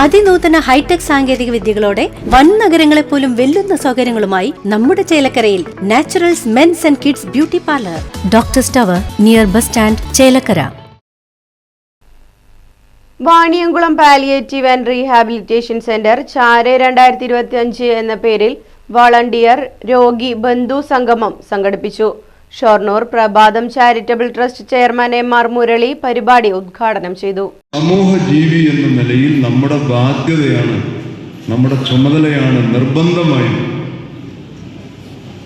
അതിനൂതന hi tech സാങ്കേതിക വിദ്യകളോടെ വൻ നഗരങ്ങളെ പോലും വെല്ലുന്ന സൗകര്യങ്ങളുമായി നമ്മുടെ ചേലക്കരയിൽ Naturals men's and kids beauty parlour, doctors tower, near bus stand, Chelakkara. Vaniyamkulam palliative and rehabilitation centre ചാരെ 2025 എന്ന പേരിൽ വളണ്ടിയർ രോഗി ബന്ധു സംഗമം സംഘടിപ്പിച്ചു. ഷൊർണൂർ പ്രഭാതം charitable trust chairman M.R. Murali പരിപാടി ഉദ്ഘാടനം ചെയ്തു. സമൂഹ ജീവി എന്ന നിലയിൽ നമ്മുടെ ബാധ്യതയാണ്, നമ്മുടെ ചുമതലയാണ്, നിർബന്ധമായി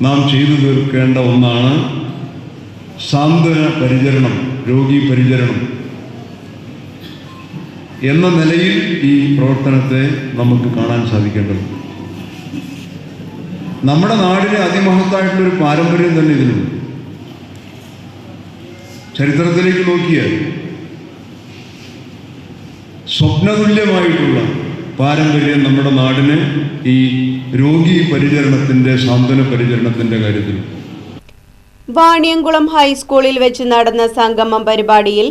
നാം ചെയ്തു തീർക്കേണ്ട ഒന്നാണ് സാന്ത്വന പരിചരണം, രോഗി പരിചരണം എന്ന നിലയിൽ ഈ പ്രവർത്തനത്തെ നമുക്ക് കാണാൻ സാധിക്കേണ്ടത്. നമ്മുടെ നാടിന് അതിമഹത്തായിട്ടുള്ളൊരു പാരമ്പര്യം തന്നെ ഇതിനുണ്ട്. ചരിത്രത്തിലേക്ക് നോക്കിയാൽ സ്വപ്നതുല്യമായിട്ടുള്ള പാരമ്പര്യം നമ്മുടെ നാടിന് ഈ രോഗി പരിചരണത്തിൻ്റെ, സാന്ത്വന പരിചരണത്തിൻ്റെ കാര്യത്തിൽ. വാണിയംകുളം ഹൈസ്കൂളിൽ വെച്ച് നടന്ന സംഗമം പരിപാടിയിൽ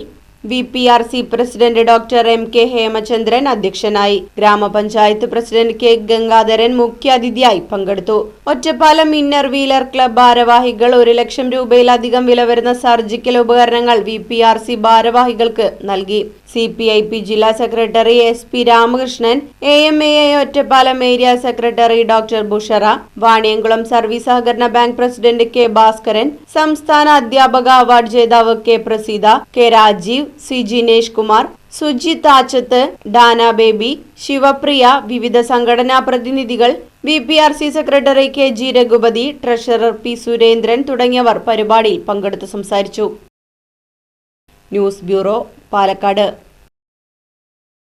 VPRC president doctor M.K. Hemachandran അധ്യക്ഷനായി. ഗ്രാമപഞ്ചായത്ത് പ്രസിഡന്റ് K. ഗംഗാധരൻ മുഖ്യാതിഥിയായി പങ്കെടുത്തു. ഒറ്റപ്പാലം ഇന്നർ വീലർ ക്ലബ് ഭാരവാഹികൾ 1 ലക്ഷം രൂപയിലധികം വില വരുന്ന സർജിക്കൽ ഉപകരണങ്ങൾ VPRC ഭാരവാഹികൾക്ക് നൽകി. CPIP ജില്ലാ സെക്രട്ടറി SP Ramakrishnan, AMAA Ottapalam area secretary doctor Bushara, Vaniyamkulam service സഹകരണ ബാങ്ക് പ്രസിഡന്റ് K. ഭാസ്കരൻ, സംസ്ഥാന അധ്യാപക അവാർഡ് ജേതാവ് K. Praseetha, K. Rajeev, C. Jinesh Kumar, Sujith Achath, Dana Baby, Sivapriya, വിവിധ സംഘടനാ പ്രതിനിധികൾ, VPRC secretary K. G. Raghupathi, treasurer P. Surendran തുടങ്ങിയവർ പരിപാടിയിൽ പങ്കെടുത്ത് സംസാരിച്ചു. News bureau, Palakkad.